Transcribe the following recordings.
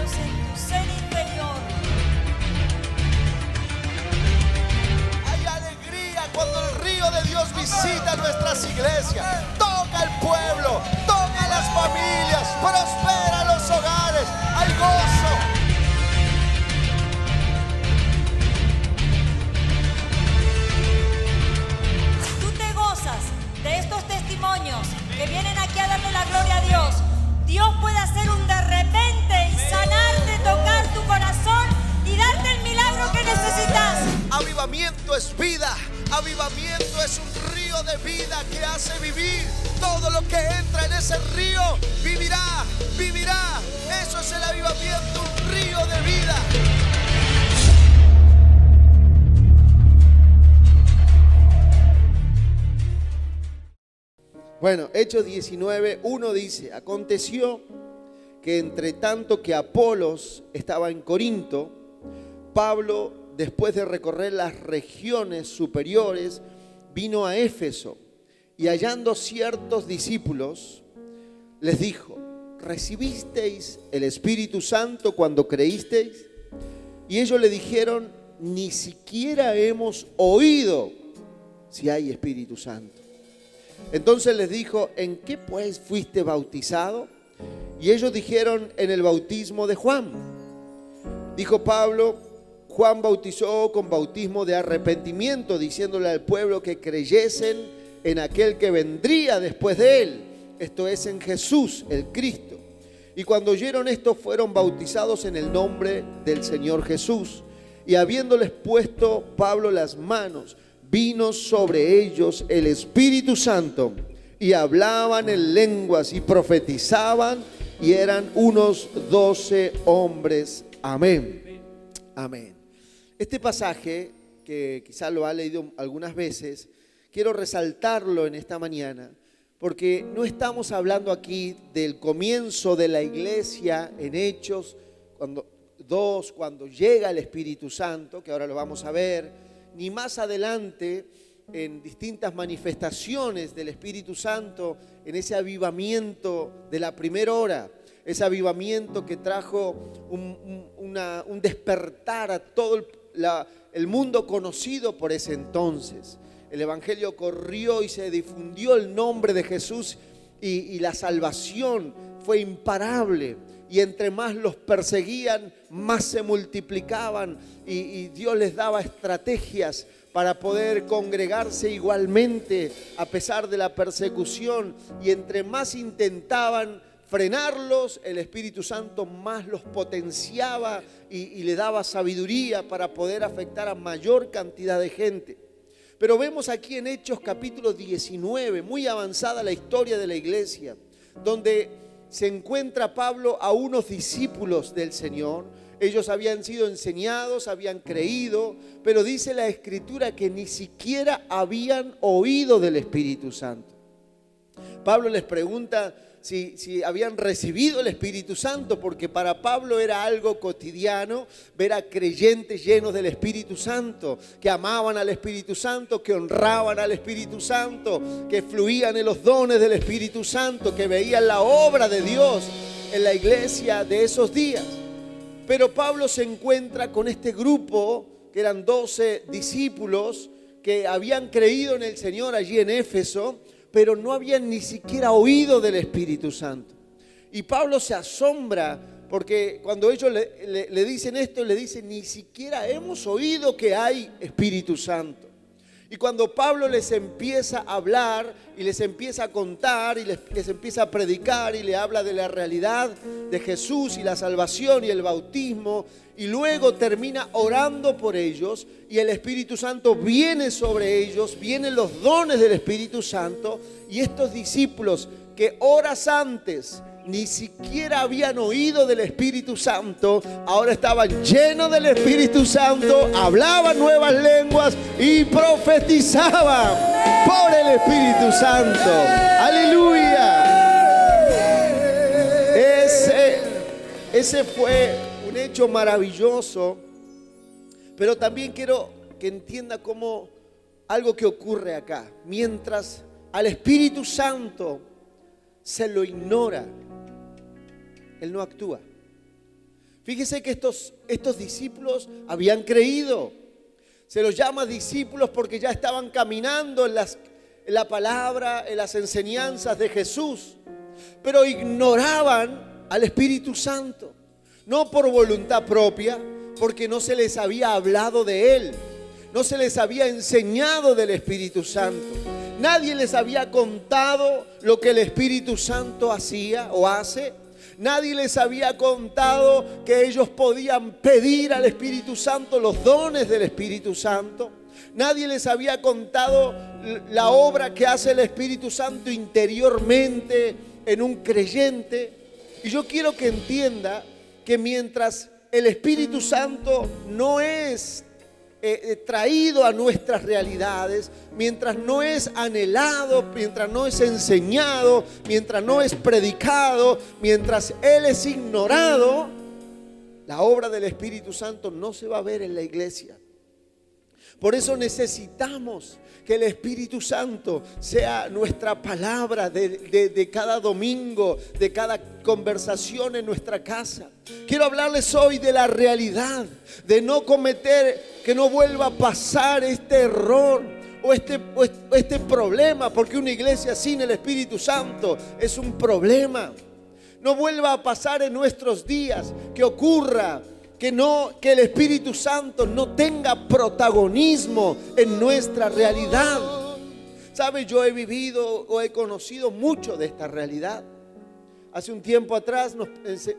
cambios en tu ser interior. Hay alegría cuando el río de Dios visita nuestras iglesias. Toca al pueblo, toca a las familias, prospera los hogares. Hay gozo. Tú te gozas de estos testimonios que vienen aquí a darle la gloria a Dios. Dios puede hacer un de repente y sanarte, tocar tu corazón y darte el milagro que necesitas. Avivamiento es vida. Avivamiento es un río de vida que hace vivir. Todo lo que entra en ese río vivirá, vivirá. Eso es el avivamiento, un río de vida. Bueno, Hechos 19:1 dice: aconteció que entre tanto que Apolos estaba en Corinto, Pablo, después de recorrer las regiones superiores, vino a Éfeso y hallando ciertos discípulos, les dijo: ¿recibisteis el Espíritu Santo cuando creísteis? Y ellos le dijeron: ni siquiera hemos oído si hay Espíritu Santo. Entonces les dijo: ¿en qué pues fuiste bautizado? Y ellos dijeron: en el bautismo de Juan. Dijo Pablo: Juan bautizó con bautismo de arrepentimiento, diciéndole al pueblo que creyesen en aquel que vendría después de él, esto es, en Jesús, el Cristo. Y cuando oyeron esto, fueron bautizados en el nombre del Señor Jesús. Y habiéndoles puesto Pablo las manos, vino sobre ellos el Espíritu Santo, y hablaban en lenguas y profetizaban, y eran unos 12 hombres. Amén. Amén. Este pasaje, que quizás lo ha leído algunas veces, quiero resaltarlo en esta mañana, porque no estamos hablando aquí del comienzo de la iglesia en Hechos, cuando llega el Espíritu Santo, que ahora lo vamos a ver, ni más adelante en distintas manifestaciones del Espíritu Santo, en ese avivamiento de la primera hora, ese avivamiento que trajo un despertar a todo el mundo conocido por ese entonces. El evangelio corrió y se difundió el nombre de Jesús y la salvación fue imparable. Y entre más los perseguían, más se multiplicaban y Dios les daba estrategias para poder congregarse igualmente a pesar de la persecución. Y entre más intentaban frenarlos, el Espíritu Santo más los potenciaba y le daba sabiduría para poder afectar a mayor cantidad de gente. Pero vemos aquí en Hechos capítulo 19, muy avanzada la historia de la iglesia, donde se encuentra Pablo a unos discípulos del Señor. Ellos habían sido enseñados, habían creído, pero dice la Escritura que ni siquiera habían oído del Espíritu Santo. Pablo les pregunta si habían recibido el Espíritu Santo, porque para Pablo era algo cotidiano ver a creyentes llenos del Espíritu Santo, que amaban al Espíritu Santo, que honraban al Espíritu Santo, que fluían en los dones del Espíritu Santo, que veían la obra de Dios en la iglesia de esos días. Pero Pablo se encuentra con este grupo, que eran 12 discípulos, que habían creído en el Señor allí en Éfeso, pero no habían ni siquiera oído del Espíritu Santo. Y Pablo se asombra porque cuando ellos le dicen esto, le dicen: ni siquiera hemos oído que hay Espíritu Santo. Y cuando Pablo les empieza a hablar y les empieza a contar y les empieza a predicar y le habla de la realidad de Jesús y la salvación y el bautismo, y luego termina orando por ellos y el Espíritu Santo viene sobre ellos, vienen los dones del Espíritu Santo, y estos discípulos que horas antes ni siquiera habían oído del Espíritu Santo, ahora estaban llenos del Espíritu Santo, hablaban nuevas lenguas y profetizaban por el Espíritu Santo. ¡Aleluya! Ese fue un hecho maravilloso, pero también quiero que entienda cómo algo que ocurre acá. Mientras al Espíritu Santo se lo ignora, Él no actúa. Fíjese que estos discípulos habían creído. Se los llama discípulos porque ya estaban caminando en la palabra, en las enseñanzas de Jesús, pero ignoraban al Espíritu Santo, no por voluntad propia, porque no se les había hablado de Él, no se les había enseñado del Espíritu Santo. Nadie les había contado lo que el Espíritu Santo hacía o hace. Nadie les había contado que ellos podían pedir al Espíritu Santo los dones del Espíritu Santo. Nadie les había contado la obra que hace el Espíritu Santo interiormente en un creyente. Y yo quiero que entienda que mientras el Espíritu Santo no es traído a nuestras realidades, mientras no es anhelado, mientras no es enseñado, mientras no es predicado, mientras Él es ignorado, la obra del Espíritu Santo no se va a ver en la iglesia. Por eso necesitamos que el Espíritu Santo sea nuestra palabra de cada domingo, de cada conversación en nuestra casa. Quiero hablarles hoy de la realidad, de no cometer, que no vuelva a pasar este error o este problema, porque una iglesia sin el Espíritu Santo es un problema. No vuelva a pasar en nuestros días que ocurra que el Espíritu Santo no tenga protagonismo en nuestra realidad. ¿Sabe? Yo he vivido o he conocido mucho de esta realidad. Hace un tiempo atrás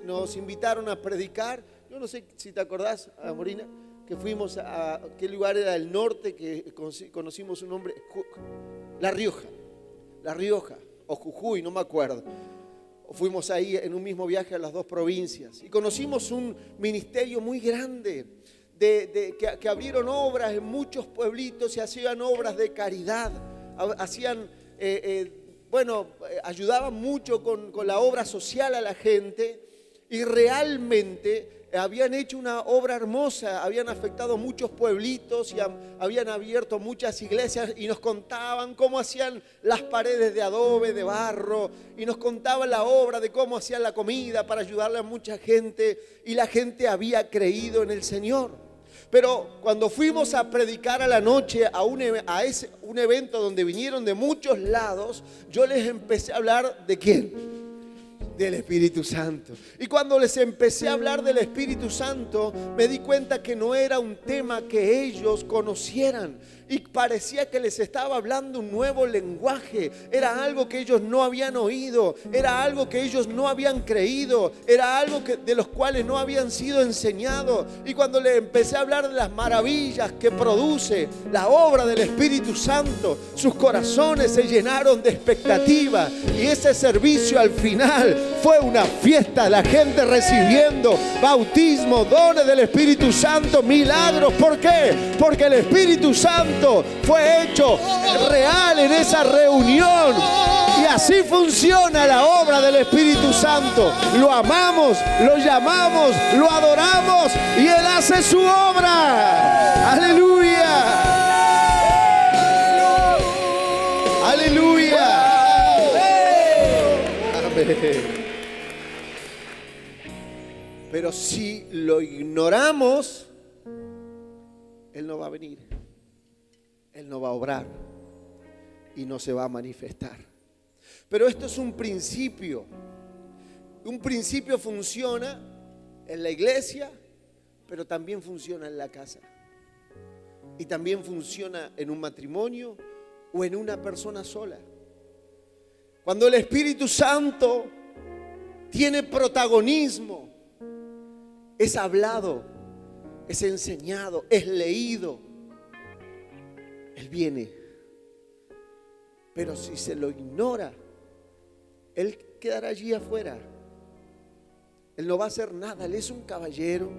nos invitaron a predicar. Yo no sé si te acordás, Morina, que fuimos a qué lugar era del norte, que conocimos un nombre, La Rioja o Jujuy, no me acuerdo. Fuimos ahí en un mismo viaje a las dos provincias y conocimos un ministerio muy grande que abrieron obras en muchos pueblitos y hacían obras de caridad, ayudaban mucho con la obra social a la gente, y realmente habían hecho una obra hermosa, habían afectado muchos pueblitos y habían abierto muchas iglesias, y nos contaban cómo hacían las paredes de adobe, de barro, y nos contaban la obra de cómo hacían la comida para ayudarle a mucha gente, y la gente había creído en el Señor. Pero cuando fuimos a predicar a la noche a un evento donde vinieron de muchos lados, yo les empecé a hablar ¿de quién? Del Espíritu Santo. Y cuando les empecé a hablar del Espíritu Santo, me di cuenta que no era un tema que ellos conocieran, y parecía que les estaba hablando un nuevo lenguaje. Era algo que ellos no habían oído, era algo que ellos no habían creído, era algo de los cuales no habían sido enseñados. Y cuando les empecé a hablar de las maravillas que produce la obra del Espíritu Santo, sus corazones se llenaron de expectativa, y ese servicio al final fue una fiesta, la gente recibiendo bautismo, dones del Espíritu Santo, milagros. ¿Por qué? Porque el Espíritu Santo fue hecho real en esa reunión. Y así funciona la obra del Espíritu Santo. Lo amamos, lo llamamos, lo adoramos, y Él hace su obra. ¡Aleluya! ¡Aleluya! Amén. Pero si lo ignoramos, Él no va a venir, Él no va a obrar y no se va a manifestar. Pero esto es un principio. Un principio funciona en la iglesia, pero también funciona en la casa. Y también funciona en un matrimonio o en una persona sola. Cuando el Espíritu Santo tiene protagonismo, es hablado, es enseñado, es leído, Él viene. Pero si se lo ignora, Él quedará allí afuera. Él no va a hacer nada. Él es un caballero.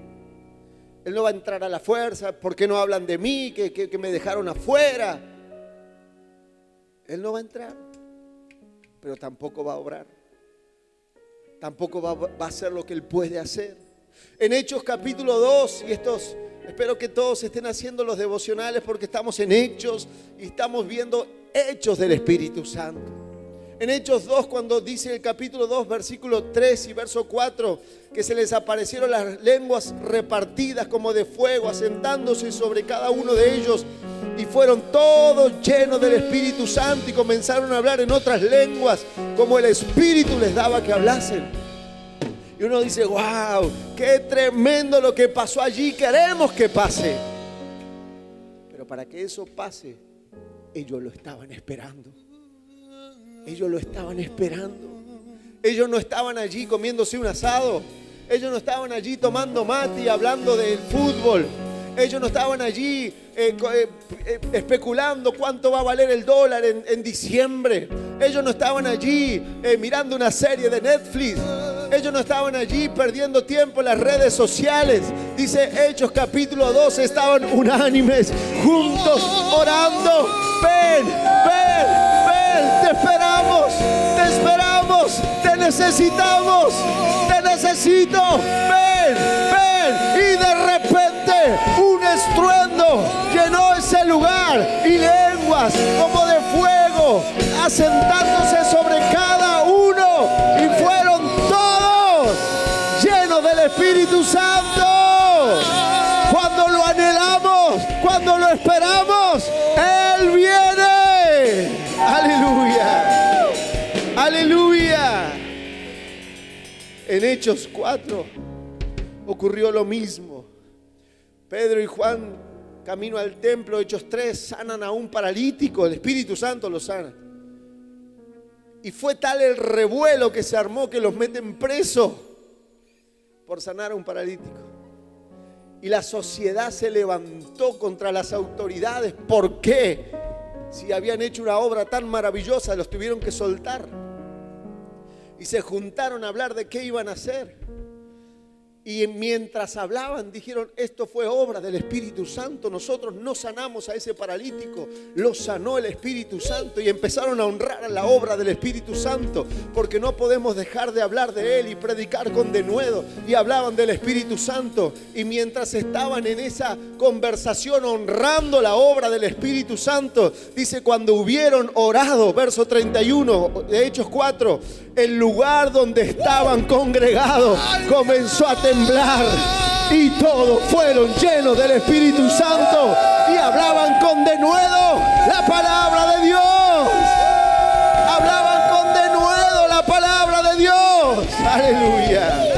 Él no va a entrar a la fuerza. ¿Por qué no hablan de mí? Que me dejaron afuera. Él no va a entrar, pero tampoco va a obrar. Tampoco va a hacer lo que Él puede hacer. En Hechos capítulo 2, y espero que todos estén haciendo los devocionales, porque estamos en Hechos y estamos viendo hechos del Espíritu Santo. En Hechos 2, cuando dice el capítulo 2, versículo 3 y verso 4, que se les aparecieron las lenguas repartidas como de fuego, asentándose sobre cada uno de ellos, y fueron todos llenos del Espíritu Santo y comenzaron a hablar en otras lenguas, como el Espíritu les daba que hablasen. Y uno dice, wow, qué tremendo lo que pasó allí, queremos que pase. Pero para que eso pase, ellos lo estaban esperando. Ellos lo estaban esperando. Ellos no estaban allí comiéndose un asado. Ellos no estaban allí tomando mate y hablando del fútbol. Ellos no estaban allí especulando cuánto va a valer el dólar en diciembre. Ellos no estaban allí mirando una serie de Netflix. Ellos no estaban allí perdiendo tiempo en las redes sociales. Dice Hechos capítulo 12, estaban unánimes, juntos, orando. Ven, ven, ven, te esperamos, te necesitamos, te necesito. Ven, ven. Y de repente un estruendo llenó ese lugar y lenguas como de fuego asentándose sobre cada uno, y fueron todos llenos del Espíritu Santo. Cuando lo anhelamos, cuando lo esperamos, Él viene. Aleluya, aleluya. En Hechos 4 ocurrió lo mismo. Pedro y Juan, camino al templo. Hechos 3, sanan a un paralítico. El Espíritu Santo lo sana. Y fue tal el revuelo que se armó que los meten presos por sanar a un paralítico. Y la sociedad se levantó contra las autoridades. ¿Por qué? Si habían hecho una obra tan maravillosa, los tuvieron que soltar. Y se juntaron a hablar de qué iban a hacer. Y mientras hablaban dijeron, esto fue obra del Espíritu Santo. Nosotros no sanamos a ese paralítico, lo sanó el Espíritu Santo. Y empezaron a honrar a la obra del Espíritu Santo, porque no podemos dejar de hablar de Él y predicar con denuedo. Y hablaban del Espíritu Santo. Y mientras estaban en esa conversación honrando la obra del Espíritu Santo, dice, cuando hubieron orado, verso 31 de Hechos 4, el lugar donde estaban congregados comenzó a temblar, y todos fueron llenos del Espíritu Santo y hablaban con denuedo la palabra de Dios. Hablaban con denuedo la palabra de Dios. Aleluya.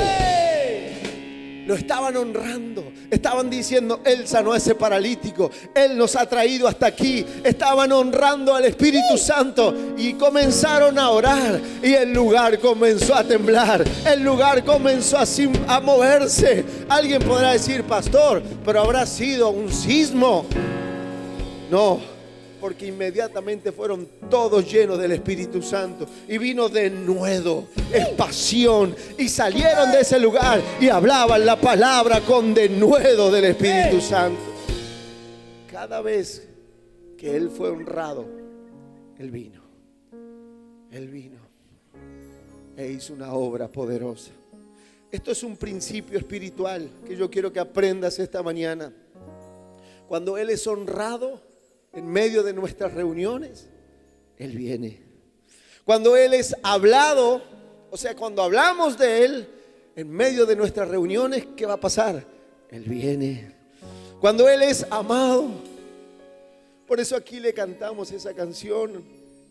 Lo estaban honrando. Estaban diciendo, Él sanó a ese paralítico, Él nos ha traído hasta aquí. Estaban honrando al Espíritu Santo y comenzaron a orar. Y el lugar comenzó a temblar. El lugar comenzó a moverse. Alguien podrá decir, pastor, pero habrá sido un sismo. No, porque inmediatamente fueron todos llenos del Espíritu Santo. Y vino denuedo, pasión. Y salieron de ese lugar y hablaban la palabra con denuedo del Espíritu Santo. Cada vez que Él fue honrado, Él vino. Él vino e hizo una obra poderosa. Esto es un principio espiritual que yo quiero que aprendas esta mañana. Cuando Él es honrado en medio de nuestras reuniones, Él viene. Cuando Él es hablado, o sea, cuando hablamos de Él en medio de nuestras reuniones, ¿qué va a pasar? Él viene. Cuando Él es amado, por eso aquí le cantamos esa canción,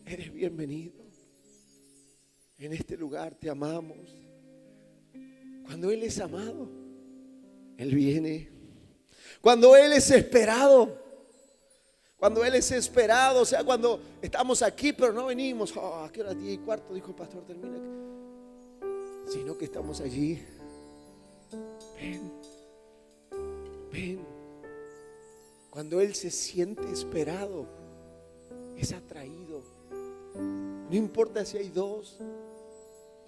eres bienvenido. En este lugar te amamos. Cuando Él es amado, Él viene. Cuando Él es esperado, o sea, cuando estamos aquí pero no venimos, ¿a qué hora? 10:15, dijo el pastor, termina. Sino que estamos allí. Ven, ven. Cuando Él se siente esperado, es atraído. No importa si hay 2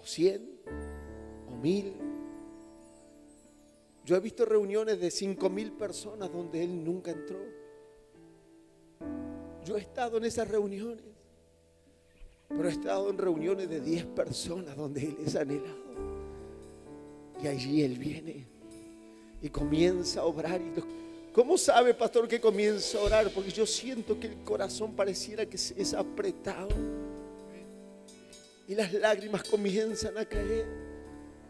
o 100 o 1000. Yo he visto reuniones de 5,000 personas donde Él nunca entró. Yo he estado en esas reuniones, pero he estado en reuniones de 10 personas donde Él es anhelado. Y allí Él viene y comienza a obrar. ¿Cómo sabe, pastor, que comienza a orar? Porque yo siento que el corazón pareciera que es apretado. y las lágrimas comienzan a caer.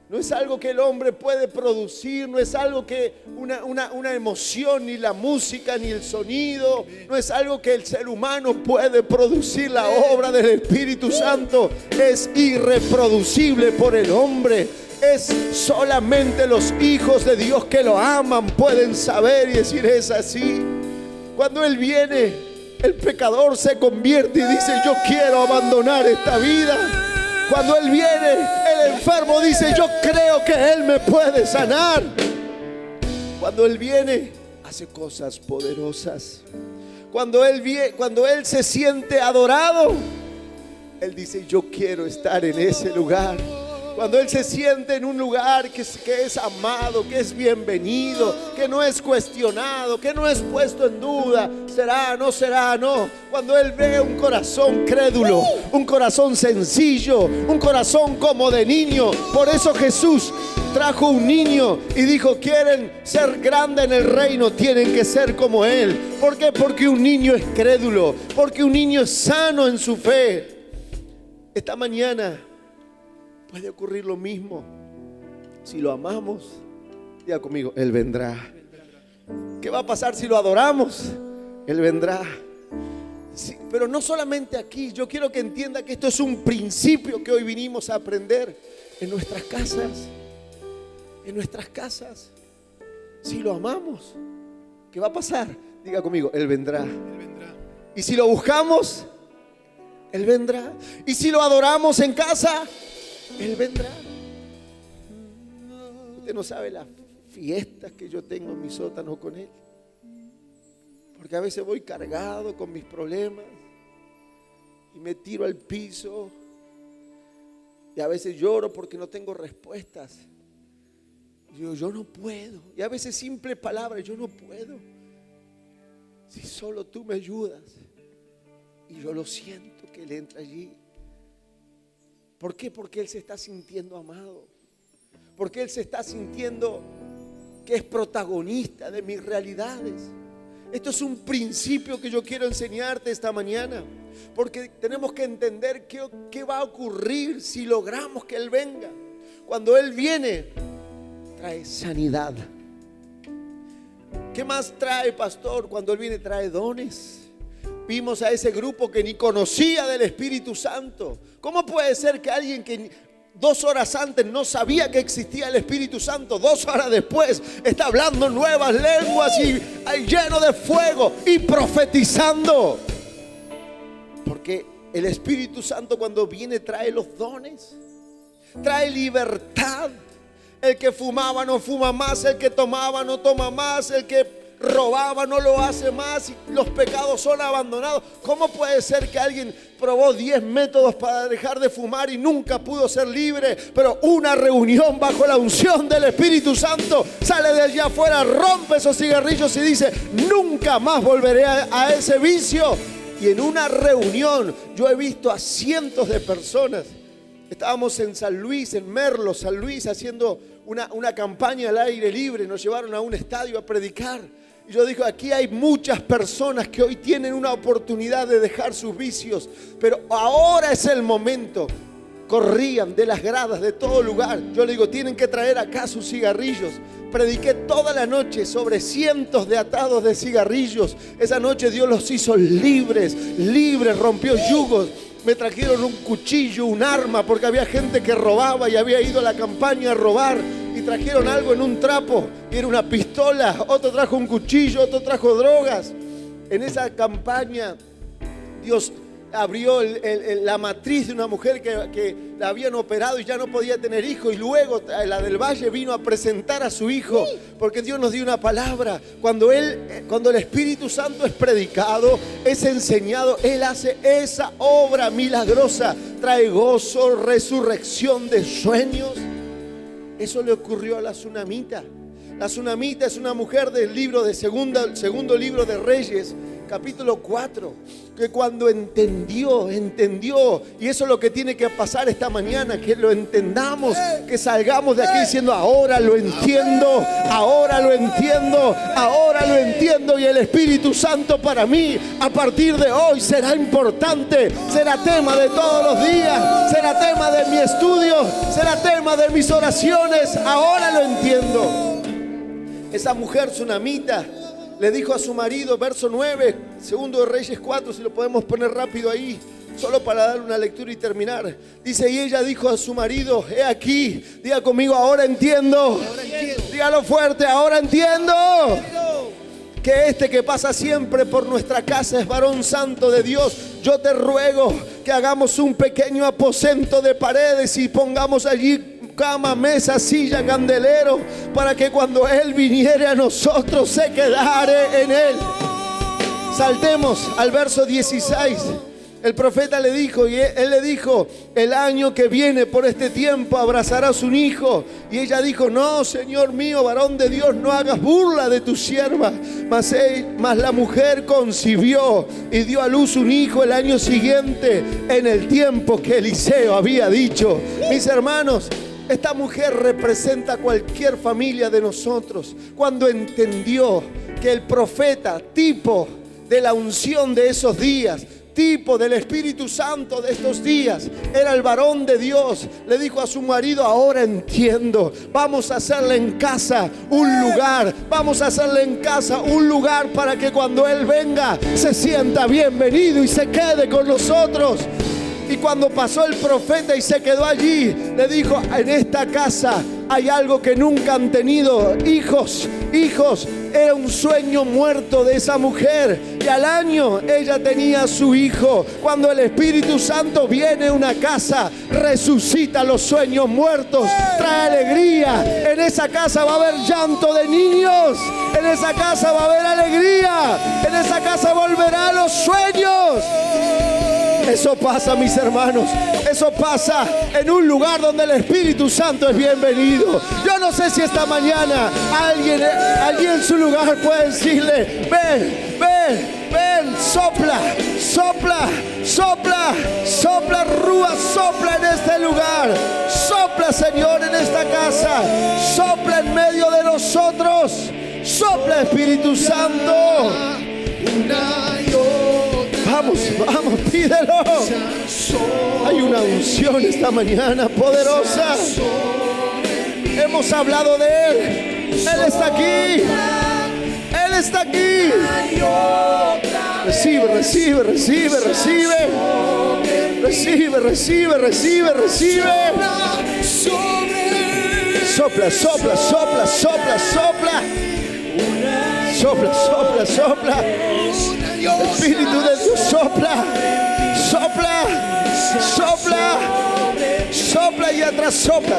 No es algo que el hombre puede producir, no es algo que una emoción, ni la música, ni el sonido, no es algo que el ser humano puede producir. La obra del Espíritu Santo es irreproducible por el hombre. Es solamente los hijos de Dios que lo aman pueden saber y decir: es así. Cuando Él viene, el pecador se convierte y dice: yo quiero abandonar esta vida. Cuando Él viene, el enfermo dice: yo creo que Él me puede sanar. Cuando Él viene, hace cosas poderosas. Cuando Él se siente adorado, Él dice: yo quiero estar en ese lugar. Cuando Él se siente en un lugar que es amado, que es bienvenido, que no es cuestionado, que no es puesto en duda, será, no será, no. Cuando Él ve un corazón crédulo, un corazón sencillo, un corazón como de niño. Por eso Jesús trajo un niño y dijo: quieren ser grandes en el reino, tienen que ser como Él. ¿Por qué? Porque un niño es crédulo, porque un niño es sano en su fe. Esta mañana puede ocurrir lo mismo. Si lo amamos, diga conmigo: Él vendrá. ¿Qué va a pasar si lo adoramos? Él vendrá. Sí, pero no solamente aquí. Yo quiero que entienda que esto es un principio que hoy vinimos a aprender en nuestras casas. En nuestras casas. Si lo amamos, ¿qué va a pasar? Diga conmigo: Él vendrá. Él vendrá. Y si lo buscamos, Él vendrá. Y si lo adoramos en casa, Él vendrá. Usted no sabe las fiestas que yo tengo en mi sótano con Él. Porque a veces voy cargado con mis problemas y me tiro al piso. Y a veces lloro porque no tengo respuestas. Y digo: yo no puedo. Y a veces simple palabra: yo no puedo. Si solo tú me ayudas. Y yo lo siento que Él entra allí. ¿Por qué? Porque Él se está sintiendo amado. Porque Él se está sintiendo que es protagonista de mis realidades. Esto es un principio que yo quiero enseñarte esta mañana. Porque tenemos que entender qué va a ocurrir si logramos que Él venga. Cuando Él viene, trae sanidad. ¿Qué más trae, pastor? Cuando Él viene, trae dones. Vimos a ese grupo que ni conocía del Espíritu Santo. ¿Cómo puede ser que alguien que 2 horas antes no sabía que existía el Espíritu Santo, 2 horas después está hablando nuevas lenguas y lleno de fuego y profetizando? Porque el Espíritu Santo, cuando viene, trae los dones, trae libertad. El que fumaba no fuma más, el que tomaba no toma más, el que robaba no lo hace más y los pecados son abandonados. ¿Cómo puede ser que alguien probó 10 métodos para dejar de fumar y nunca pudo ser libre? Pero una reunión bajo la unción del Espíritu Santo sale de allá afuera, rompe esos cigarrillos y dice: nunca más volveré a ese vicio. Y en una reunión yo he visto a cientos de personas. Estábamos en San Luis, en Merlo, San Luis, haciendo una campaña al aire libre. Nos llevaron a un estadio a predicar. Y yo digo: aquí hay muchas personas que hoy tienen una oportunidad de dejar sus vicios, pero ahora es el momento. Corrían de las gradas de todo lugar. Yo le digo: tienen que traer acá sus cigarrillos. Prediqué toda la noche sobre cientos de atados de cigarrillos. Esa noche Dios los hizo libres, rompió yugos. Me trajeron un cuchillo, un arma, porque había gente que robaba y había ido a la campaña a robar. Y trajeron algo en un trapo y era una pistola. Otro trajo un cuchillo, otro trajo drogas. En esa campaña Dios abrió la matriz de una mujer que la habían operado y ya no podía tener hijo. Y luego la del Valle vino a presentar a su hijo, porque Dios nos dio una palabra. Cuando el Espíritu Santo es predicado, es enseñado, Él hace esa obra milagrosa. Trae gozo, resurrección de sueños. Eso le ocurrió a la tsunamita. La tsunamita es una mujer del segundo libro de Reyes, capítulo 4, que cuando entendió, y eso es lo que tiene que pasar esta mañana, que lo entendamos, que salgamos de aquí diciendo, ahora lo entiendo, ahora lo entiendo, ahora lo entiendo, y el Espíritu Santo para mí, a partir de hoy, será importante, será tema de todos los días, será tema de mi estudio, será tema de mis oraciones, ahora lo entiendo. Esa mujer tsunamita le dijo a su marido, verso 9, segundo de Reyes 4, si lo podemos poner rápido ahí, solo para darle una lectura y terminar. Dice, y ella dijo a su marido, he aquí, diga conmigo, ahora entiendo. Dígalo fuerte, ahora entiendo. Que este que pasa siempre por nuestra casa es varón santo de Dios. Yo te ruego que hagamos un pequeño aposento de paredes y pongamos allí cama, mesa, silla, candelero, para que cuando Él viniere a nosotros se quedare en Él. Saltemos al verso 16. El profeta le dijo, y él le dijo, el año que viene por este tiempo abrazarás un hijo. Y ella dijo, no, Señor mío, varón de Dios, no hagas burla de tu sierva. Mas la mujer concibió y dio a luz un hijo el año siguiente, en el tiempo que Eliseo había dicho. Mis hermanos, esta mujer representa a cualquier familia de nosotros. Cuando entendió que el profeta, tipo de la unción de esos días, tipo del Espíritu Santo de estos días, era el varón de Dios, le dijo a su marido, ahora entiendo, vamos a hacerle en casa un lugar, vamos a hacerle en casa un lugar para que cuando Él venga se sienta bienvenido y se quede con nosotros. Y cuando pasó el profeta y se quedó allí, le dijo, en esta casa hay algo que nunca han tenido, hijos. Era un sueño muerto de esa mujer, y al año ella tenía a su hijo. Cuando el Espíritu Santo viene a una casa, resucita los sueños muertos, trae alegría. En esa casa va a haber llanto de niños, en esa casa va a haber alegría, en esa casa volverán los sueños. Eso pasa, mis hermanos, eso pasa en un lugar donde el Espíritu Santo es bienvenido. Yo no sé si esta mañana alguien allí en su lugar puede decirle, ven, sopla, Rúa, sopla en este lugar, sopla, Señor, en esta casa, sopla en medio de nosotros, sopla, Espíritu Santo. Vamos, pídelo. Hay una unción esta mañana poderosa. Hemos hablado de Él. Él está aquí. Él está aquí. Recibe. Sopla. Espíritu de Dios, sopla y atrás, sopla.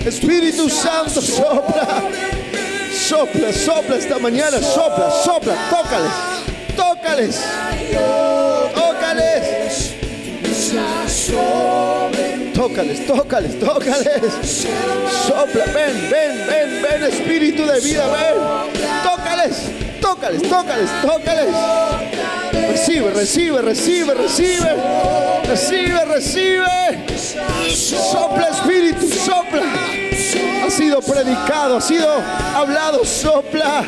Espíritu Santo, sopla esta mañana, sopla, tócales. Tócales. Sopla, ven, Espíritu de vida, ven. Tócales. Recibe. Sopla, Espíritu, sopla. Ha sido predicado, ha sido hablado, sopla.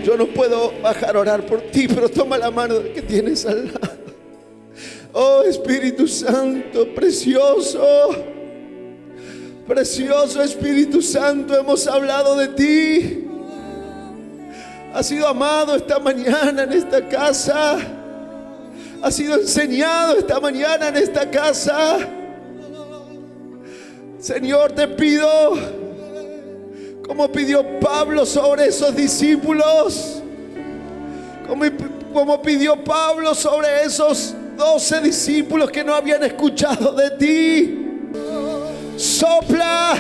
Yo no puedo bajar a orar por ti, pero toma la mano del que tienes al lado. Oh, Espíritu Santo, precioso Espíritu Santo, hemos hablado de ti. Has sido amado esta mañana en esta casa. Has sido enseñado esta mañana en esta casa. Señor, te pido, como pidió Pablo sobre esos discípulos, como pidió Pablo sobre esos 12 discípulos que no habían escuchado de ti. Sopla.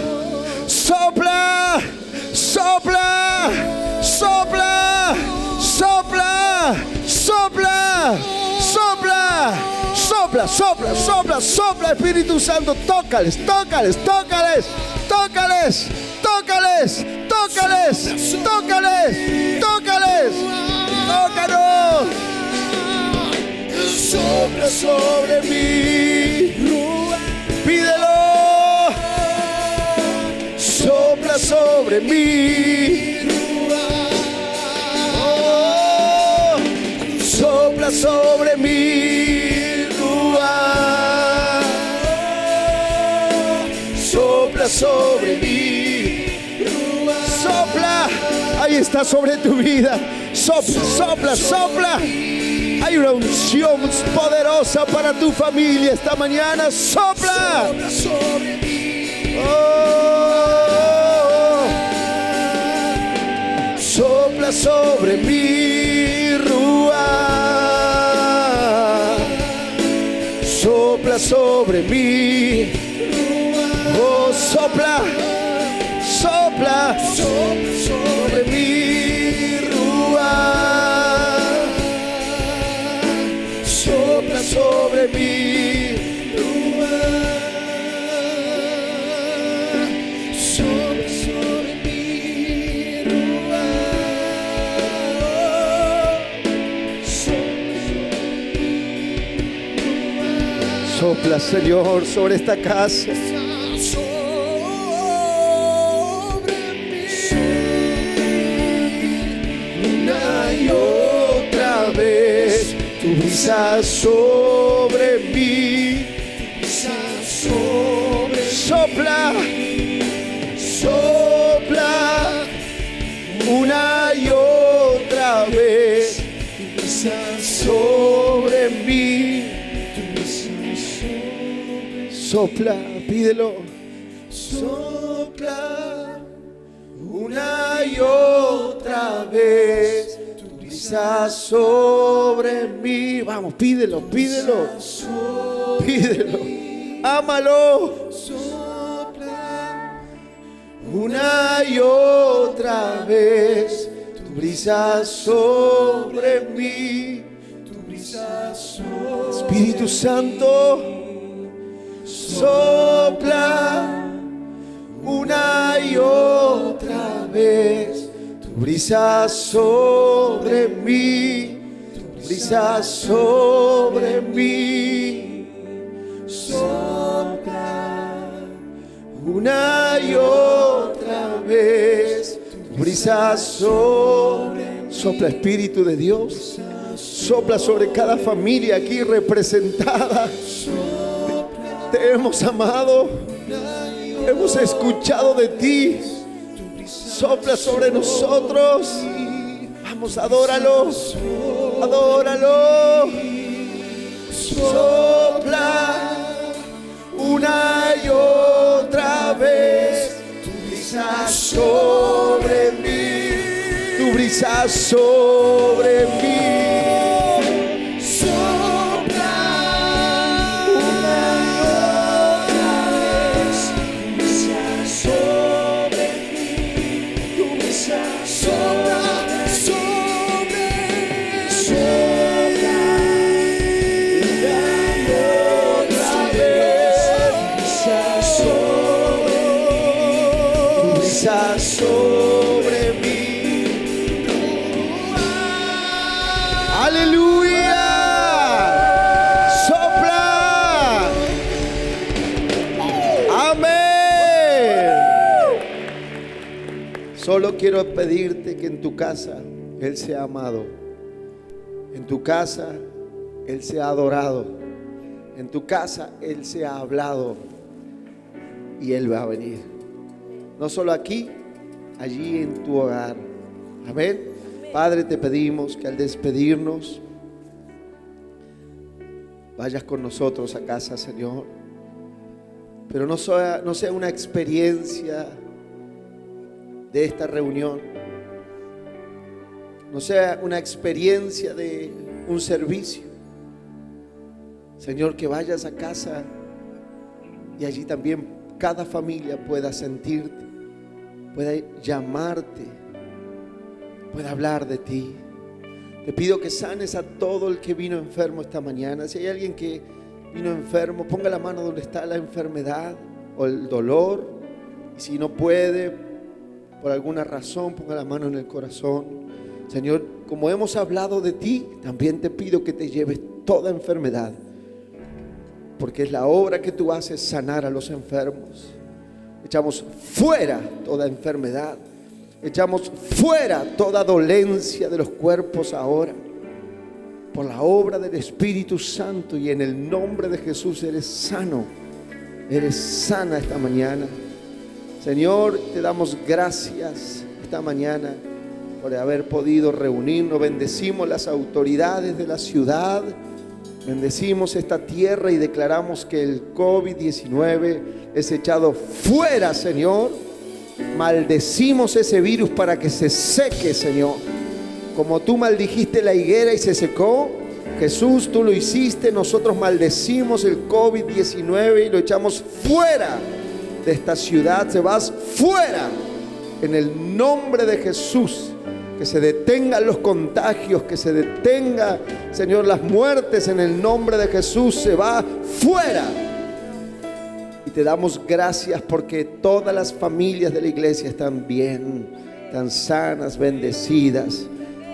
sopla, sopla, sopla, sopla, sopla, sopla, sopla, sopla, sopla, Espíritu Santo, tócales, tócales, tócales, tócales, tócales, tócales, tócales, tócales, tócanos. Sopla sobre mí, pídelo. Sopla sobre mí, oh, sopla sobre mí, sopla sobre mí, sopla, ahí está sobre tu vida, sopla, sopla, sopla. Hay una unción poderosa para tu familia esta mañana, sopla. Oh, sopla sobre mí, Ruá. Sopla sobre mí. Oh, sopla, sopla, sopla sobre mí, Ruá. Sopla sobre mí, Ruá. Sopla sobre mí, Ruá. Sopla, Señor, sobre esta casa. Sobre mí, una y otra vez. Tu brisa sobre mí, tu brisa sobre sopla, sopla, una y otra vez, tu brisa sobre mí, tu brisa sobre, sopla, pídelo, sopla, una y otra vez. Brisa sobre mí. Vamos, pídelo, pídelo, pídelo, ámalo. Una y otra vez, tu brisa sobre mí, tu brisa sobre. Espíritu Santo, sopla una y otra vez. Tu brisa sobre mí, tu brisa sobre mí, sopla una y otra vez, tu brisa sobre, sopla Espíritu de Dios, sopla sobre cada familia aquí representada. Te hemos amado, hemos escuchado de ti. Sopla sobre nosotros. Vamos, adóralo, adóralo. Sopla una y otra vez. Tu brisa sobre mí, tu brisa sobre mí. Sobre mí, aleluya, sopla, amén. Solo quiero pedirte que en tu casa Él sea amado, en tu casa Él sea adorado, en tu casa Él sea hablado y Él va a venir. No solo aquí, allí en tu hogar. Amén. Padre, te pedimos que al despedirnos vayas con nosotros a casa, Señor. Pero no sea una experiencia de esta reunión. No sea una experiencia de un servicio. Señor, que vayas a casa y allí también cada familia pueda sentirte, pueda llamarte pueda hablar de ti. Te pido que sanes a todo el que vino enfermo esta mañana. Si hay alguien que vino enfermo, ponga la mano donde está la enfermedad o el dolor. Y si no puede, por alguna razón, ponga la mano en el corazón. Señor, como hemos hablado de ti, también te pido que te lleves toda enfermedad, porque es la obra que tú haces, sanar a los enfermos. Echamos fuera toda enfermedad, echamos fuera toda dolencia de los cuerpos ahora, por la obra del Espíritu Santo, y en el nombre de Jesús eres sano, eres sana esta mañana. Señor, te damos gracias esta mañana por haber podido reunirnos. Bendecimos las autoridades de la ciudad, bendecimos esta tierra y declaramos que el COVID-19 es echado fuera, Señor. Maldecimos ese virus para que se seque, Señor. Como tú maldijiste la higuera y se secó, Jesús, tú lo hiciste. Nosotros maldecimos el COVID-19 y lo echamos fuera de esta ciudad. Se vas fuera en el nombre de Jesús. Que se detengan los contagios, que se detenga, Señor, las muertes en el nombre de Jesús. Se va fuera. Y te damos gracias porque todas las familias de la iglesia están bien, están sanas, bendecidas.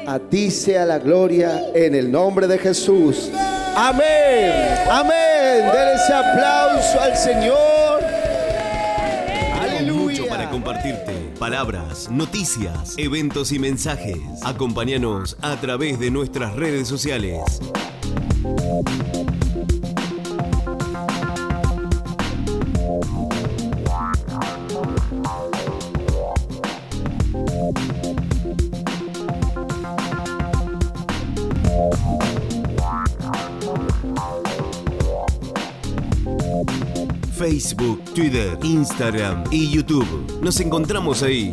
A ti sea la gloria en el nombre de Jesús. Amén. Amén. Denle ese aplauso al Señor. Tenemos mucho para compartirte. Palabras, noticias, eventos y mensajes. Acompáñanos a través de nuestras redes sociales. Facebook, Twitter, Instagram y YouTube. Nos encontramos ahí.